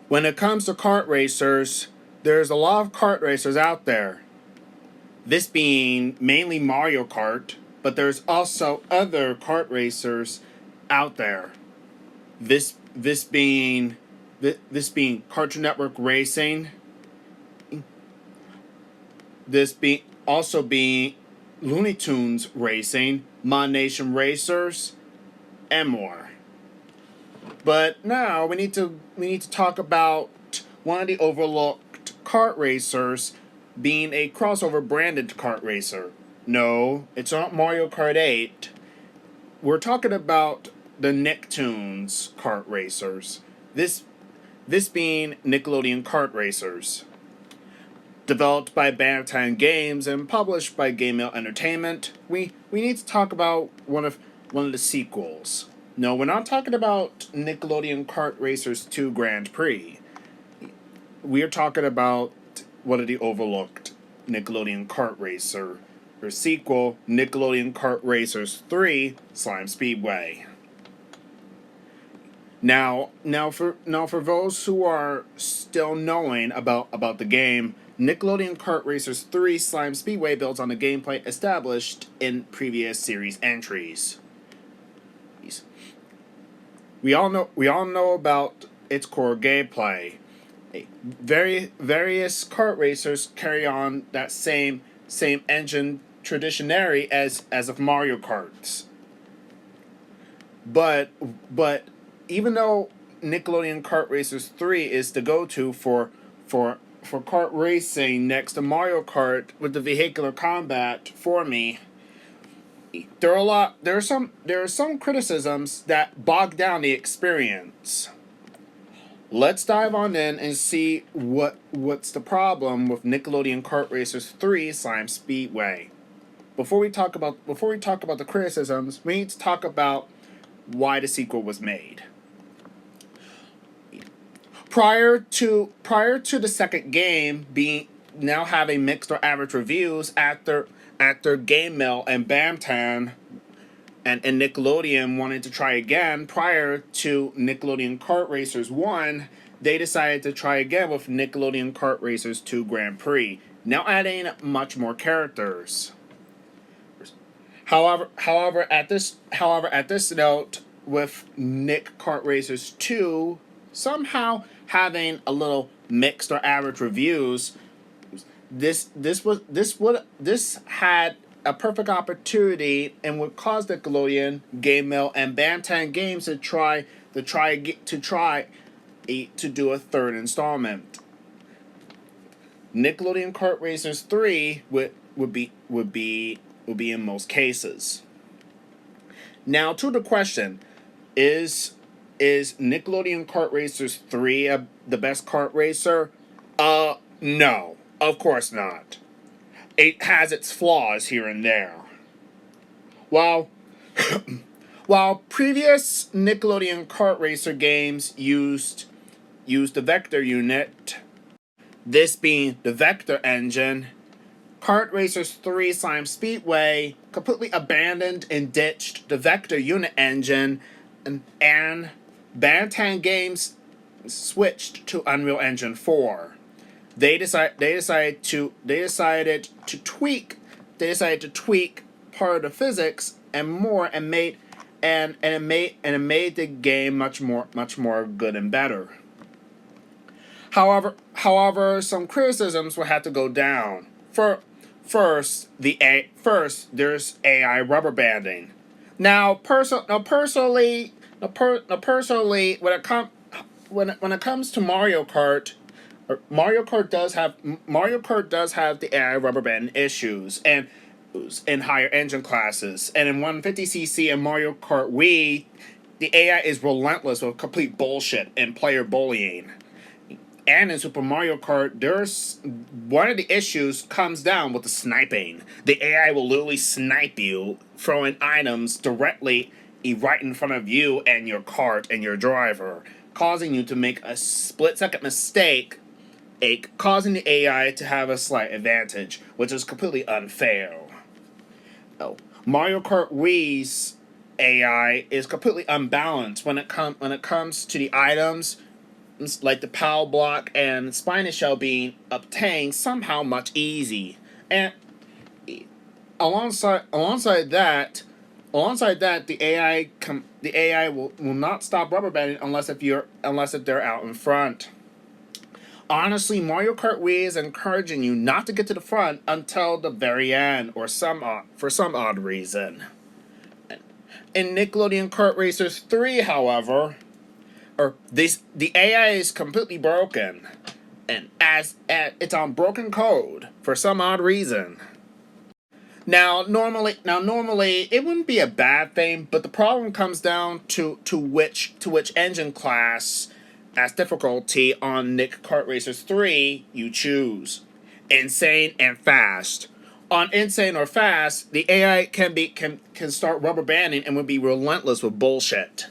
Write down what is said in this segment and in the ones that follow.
When it comes to kart racers, there's a lot of kart racers out there. This being mainly Mario Kart, but there's also other kart racers out there. This being Cartoon Network Racing. This being also being Looney Tunes Racing, Mon Nation Racers, and more. But now we need to talk about one of the overlooked kart racers being a crossover branded kart racer. No, it's not Mario Kart 8. We're talking about the Nicktoons kart racers. This being Nickelodeon Kart Racers. Developed by Bantam Games and published by Game Mail Entertainment, we need to talk about one of the sequels. No, we're not talking about Nickelodeon Kart Racers 2 Grand Prix. We're talking about one of the overlooked Nickelodeon Kart Racer or sequel, Nickelodeon Kart Racers 3 Slime Speedway. Now for those who are still knowing about the game, Nickelodeon Kart Racers 3 Slime Speedway builds on the gameplay established in previous series entries. We all know about its core gameplay. Various kart racers carry on that same engine traditionary as of Mario Karts. But even though Nickelodeon Kart Racers 3 is the go-to for kart racing next to Mario Kart with the vehicular combat for me, there are some criticisms that bog down the experience. Let's dive on in and see what's the problem with Nickelodeon Kart Racers 3 Slime Speedway. Before we talk about the criticisms, we need to talk about why the sequel was made. Prior to the second game being now having mixed or average reviews after Game Mail and Bantam and Nickelodeon wanted to try again. Prior to Nickelodeon Kart Racers 1, they decided to try again with Nickelodeon Kart Racers 2 Grand Prix, now adding much more characters. However, at this note, with Nick Kart Racers 2 somehow having a little mixed or average reviews, this had a perfect opportunity and would cause Nickelodeon, Game Mail, and Bantam Games to do a third installment. Nickelodeon Kart Racers 3 would be in most cases. Now to the question, is Nickelodeon Kart Racers 3 the best kart racer? No, of course not. It has its flaws here and there. While while previous Nickelodeon Kart Racer games used the vector unit, this being the vector engine, Kart Racers 3 Slime Speedway completely abandoned and ditched the vector unit engine, and Bantam Games switched to Unreal Engine 4. They decided to tweak part of the physics and more, and it made the game much more good and better. However, some criticisms will have to go down. First, there's AI rubber banding. Personally, when it comes to Mario Kart, Mario Kart does have the AI rubber band issues and in higher engine classes, and in 150cc and Mario Kart Wii, the AI is relentless with complete bullshit and player bullying. And in Super Mario Kart, there's one of the issues comes down with the sniping. The AI will literally snipe you, throwing items directly right in front of you and your cart and your driver, causing you to make a split-second mistake, causing the AI to have a slight advantage, which is completely unfair. Mario Kart Wii's AI is completely unbalanced when it comes to the items. like the power block and spinal shell being obtained somehow much easy. And alongside that, the AI will not stop rubber banding unless if they're out in front. Honestly, Mario Kart Wii is encouraging you not to get to the front until the very end, or for some odd reason. In Nickelodeon Kart Racers 3, however, the AI is completely broken, and it's on broken code for some odd reason. Now, normally, it wouldn't be a bad thing, but the problem comes down to which engine class as difficulty on Nick Kart Racers 3 you choose. Insane and fast. On insane or fast, the AI can start rubber banding and would be relentless with bullshit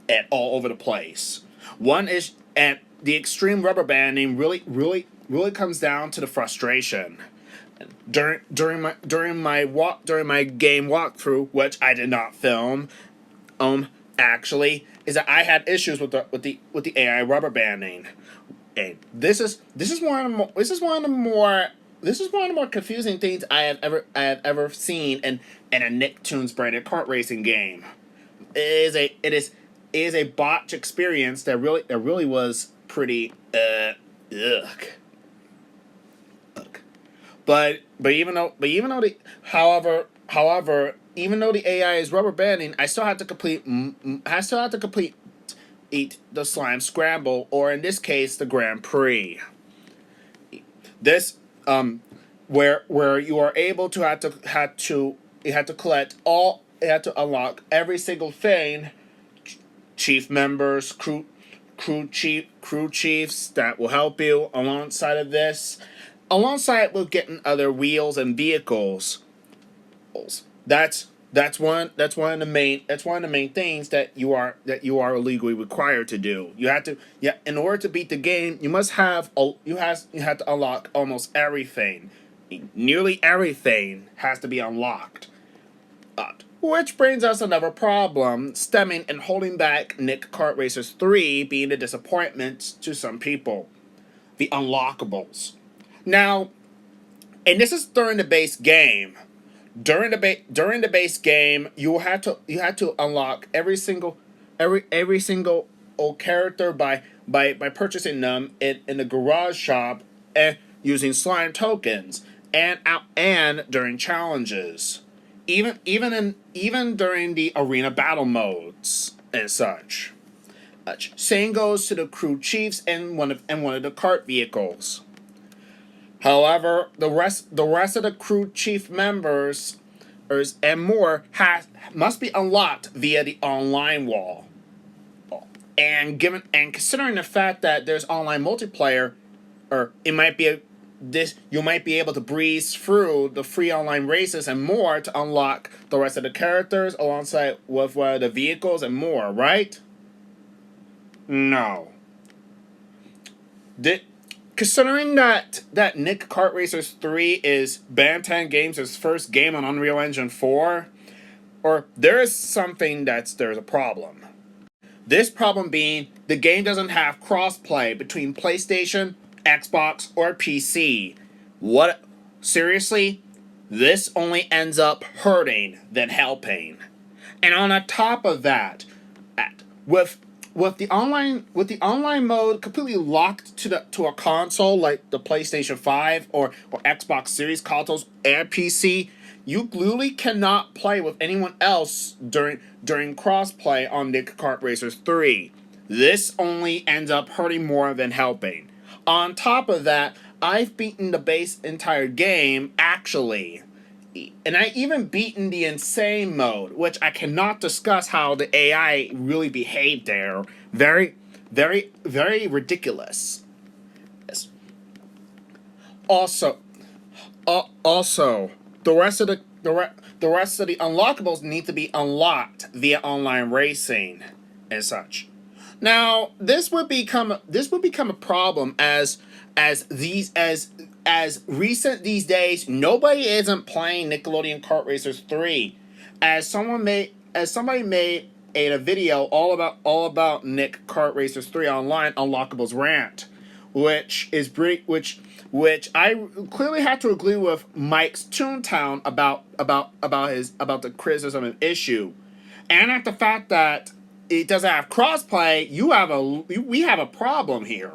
at all over the place. One is and the extreme rubber banding really comes down to the frustration. During my game walkthrough, which I did not film, actually, is that I had issues with the AI rubber banding, and this is one of the more confusing things I have ever seen in a Nicktoons branded kart racing game. It is a botch experience that really was pretty ugh. But even though the even though the AI is rubber banding, I still have to complete the slime scramble, or in this case the Grand Prix. This where you are able to unlock every single thing, chief members, crew chiefs that will help you alongside with getting other wheels and vehicles. That's one of the main things that you are legally required to do. You have to in order to beat the game, you have to unlock almost everything. Nearly everything has to be unlocked. Which brings us another problem stemming and holding back Nick Kart Racers 3 being a disappointment to some people. The unlockables. Now, and this is during the base game. During the base game, you had to unlock every single character by purchasing them in the garage shop and using slime tokens and during challenges, even during the arena battle modes and such. Same goes to the crew chiefs and one of the kart vehicles. However, the rest of the crew chief members and more must be unlocked via the online wall. And considering the fact that there's online multiplayer, or you might be able to breeze through the free online races and more to unlock the rest of the characters alongside with the vehicles and more, right? No. Considering that Nick Kart Racers 3 is Bantan Games' first game on Unreal Engine 4, or there is something there's a problem. This problem being the game doesn't have crossplay between PlayStation, Xbox, or PC. What? Seriously? This only ends up hurting than helping. And on the top of that, with the online mode completely locked to a console like the PlayStation 5 or Xbox Series consoles and PC, you literally cannot play with anyone else during crossplay on Nick Kart Racers 3. This only ends up hurting more than helping. On top of that, I've beaten the base entire game, actually. And I even beaten the insane mode, which I cannot discuss how the AI really behaved there. Very, very, very ridiculous. Yes. Also, the rest of the unlockables need to be unlocked via online racing and such. Now, this would become a problem as recent these days, nobody isn't playing Nickelodeon Kart Racers 3. As somebody made a video all about Nick Kart Racers 3 Online Unlockables rant, which I clearly had to agree with Mike's Toontown about the criticism and issue, and at the fact that it doesn't have crossplay. We have a problem here.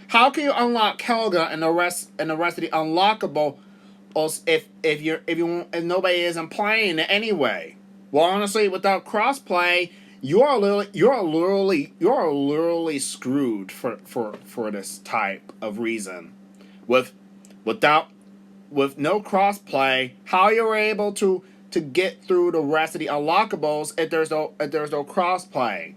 How can you unlock Helga and the rest of the unlockable if nobody isn't playing it anyway? Well, honestly, without crossplay, you are literally screwed for this type of reason. With no crossplay, how you're able to get through the rest of the unlockables if there's no crossplay?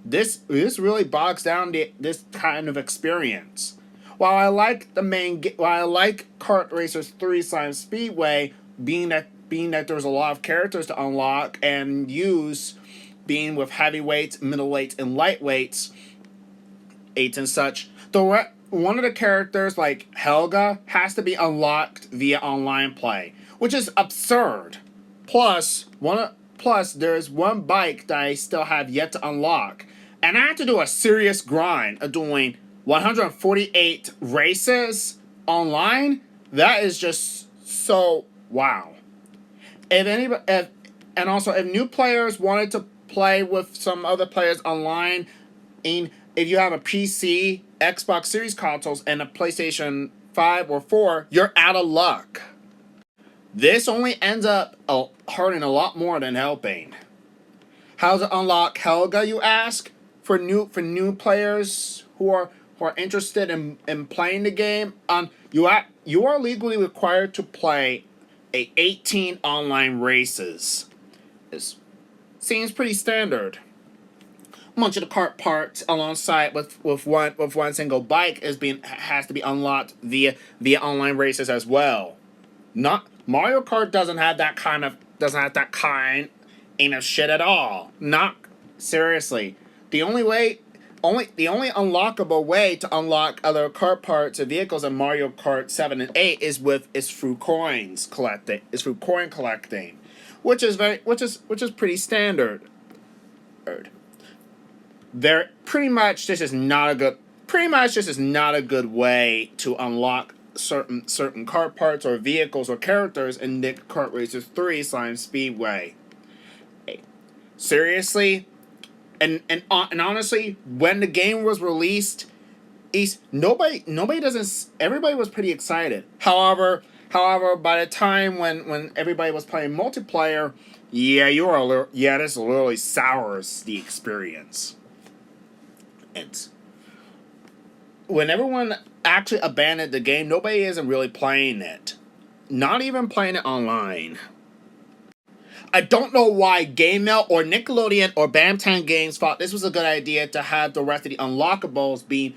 This really bogs down this kind of experience. While I like Kart Racers 3 Speedway, being that there's a lot of characters to unlock and use, being with heavyweights, middleweights, and lightweights, eights and such, one of the characters like Helga has to be unlocked via online play, which is absurd. Plus, there's one bike that I still have yet to unlock, and I have to do a serious grind of doing 148 races online. That is just so wow. If new players wanted to play with some other players online, if you have a PC, Xbox Series consoles, and a PlayStation 5 or 4, you're out of luck. This only ends up hurting a lot more than helping. How to unlock Helga, you ask? For new players who are interested in playing the game, you are legally required to play 18 online races. This seems pretty standard. A bunch of the kart parts alongside with one single bike has to be unlocked via online races as well. Not Mario Kart doesn't have that kind of shit at all. Not seriously. The only unlockable way to unlock other kart parts and vehicles in Mario Kart 7 and 8 is through coin collecting, which is pretty standard. This is not a good way to unlock certain kart parts or vehicles or characters in Nick Kart Racers 3 Slime Speedway. Seriously? And honestly, when the game was released, everybody was pretty excited. However, by the time when everybody was playing multiplayer, this literally sours the experience. And when everyone actually abandoned the game, nobody isn't really playing it. Not even playing it online. I don't know why GameMail or Nickelodeon or Bamtan Games thought this was a good idea to have the rest of the unlockables being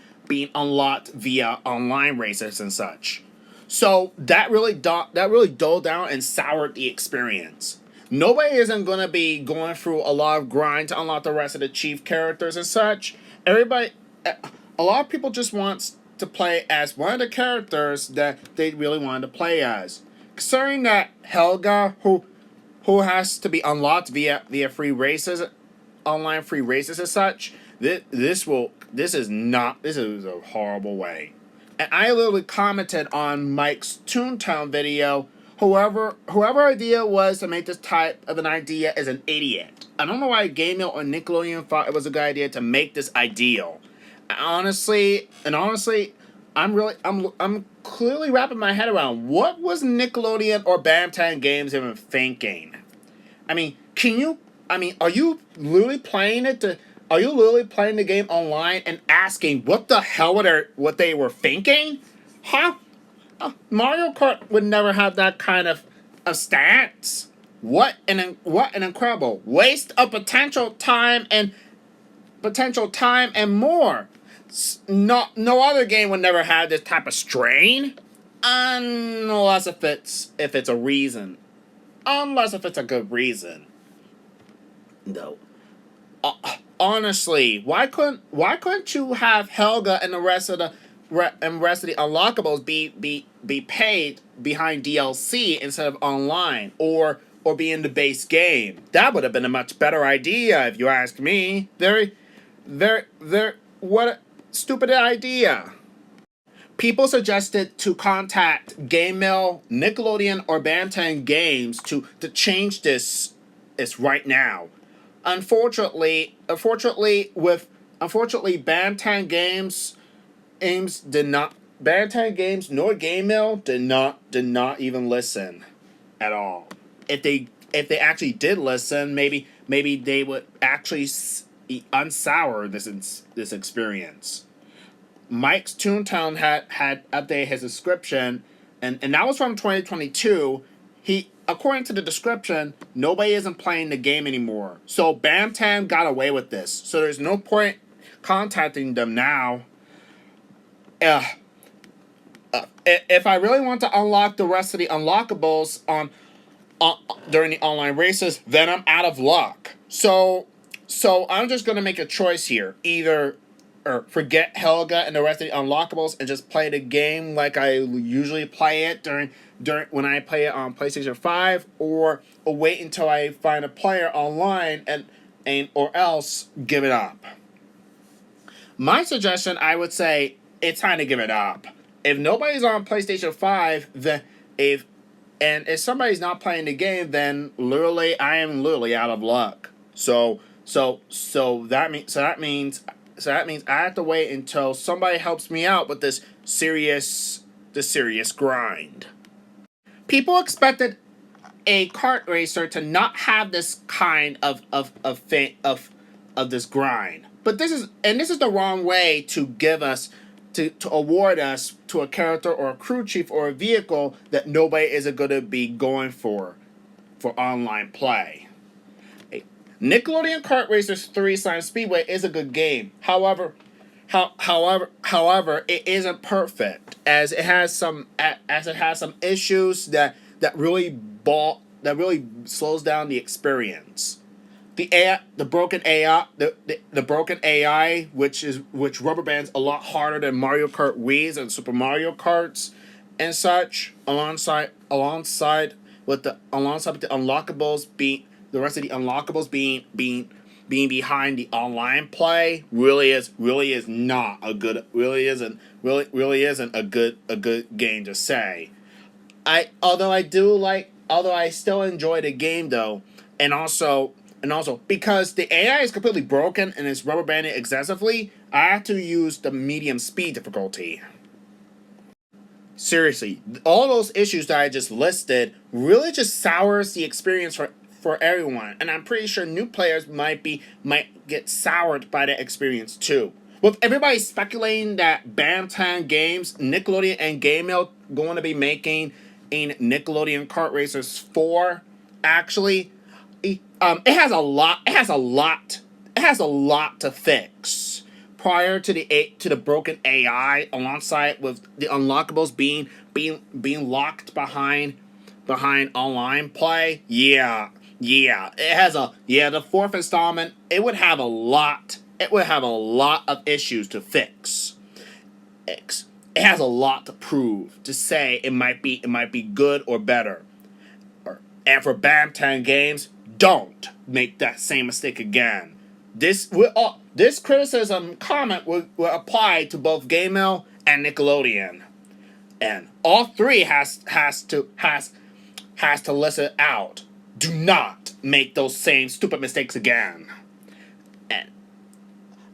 unlocked via online races and such. So that really dulled down and soured the experience. Nobody isn't going to be going through a lot of grind to unlock the rest of the chief characters and such. A lot of people just want to play as one of the characters that they really wanted to play as. Considering that Helga, who has to be unlocked via free races, online free races and such, this is a horrible way. And I literally commented on Mike's Toontown video, whoever idea was to make this type of an idea is an idiot. I don't know why GameMail or Nickelodeon thought it was a good idea to make this ideal. Honestly, I'm clearly wrapping my head around what was Nickelodeon or Bamtan Games even thinking. Are you literally playing the game online and asking what the hell what they were thinking? Huh? Mario Kart would never have that kind of stance. What an incredible waste of potential time and more. No other game would never have this type of strain, unless if it's a reason. Unless if it's a good reason. No. Honestly, why couldn't you have Helga and the rest of the unlockables be paid behind DLC instead of online, or be in the base game. That would have been a much better idea if you ask me. What a stupid idea. People suggested to contact Game Mail, Nickelodeon, or Bantam Games to change this right now. Unfortunately, Bantam Games did not. Bantam Games nor Game Mail did not even listen at all. If they actually did listen, maybe they would actually unsour this experience. Mike's Toontown had updated his description, and that was from 2022. According to the description, nobody isn't playing the game anymore. So Bantam got away with this. So there's no point contacting them now. If I really want to unlock the rest of the unlockables during the online races, then I'm out of luck. So I'm just gonna make a choice here. Either forget Helga and the rest of the unlockables and just play the game like I usually play it during when I play it on PlayStation 5, or wait until I find a player online and or else give it up. My suggestion, I would say, it's time to give it up. If nobody's on PlayStation 5, if somebody's not playing the game, then I am literally out of luck. So that means I have to wait until somebody helps me out with this serious grind. People expected a kart racer to not have this kind of this grind, but this is the wrong way to give us to award us to a character or a crew chief or a vehicle that nobody is going to be going for online play. Nickelodeon Kart Racers 3 Speedway is a good game. However, it isn't perfect, as it has some issues that really slows down the experience. The broken AI, which rubber bands a lot harder than Mario Kart Wii's and Super Mario Karts and such, alongside with the unlockables being the rest of the unlockables being behind the online play really isn't a good game to say. Although I still enjoy the game though, and also because the AI is completely broken and is rubber banded excessively, I have to use the medium speed difficulty. Seriously, all those issues that I just listed really just sours the experience for everyone, and I'm pretty sure new players might get soured by that experience too. With everybody speculating that Bantam Games, Nickelodeon, and Game Mail going to be making a Nickelodeon Kart Racers 4, actually, it has a lot to fix prior to the broken AI, alongside with the unlockables being locked behind online play. The fourth installment, it would have a lot of issues to fix. It has a lot to prove to say it might be good or better. And for Bantam Games, don't make that same mistake again. This criticism comment will apply to both Game Mail and Nickelodeon, and all three has to listen out. Do not make those same stupid mistakes again.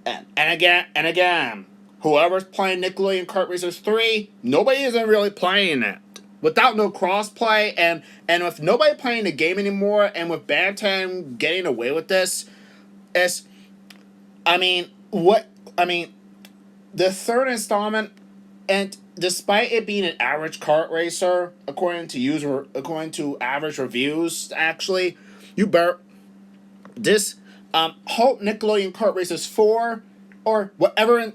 And again, whoever's playing Nickelodeon Kart Racers 3, nobody isn't really playing it. Without no crossplay and with nobody playing the game anymore, and with Bantam getting away with this, the third installment, and despite it being an average kart racer, according to average reviews, actually, hope Nickelodeon Kart Racers 4 or whatever,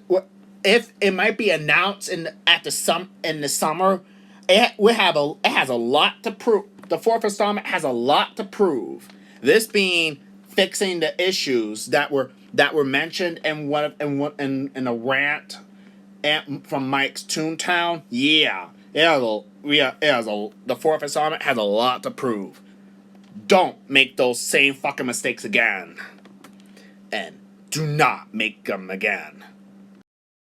if it might be announced in the summer. It has a lot to prove. The fourth installment has a lot to prove. This being fixing the issues that were mentioned in a rant from Mike's Toontown. The fourth installment has a lot to prove. don't make those same fucking mistakes again. And do not make them again.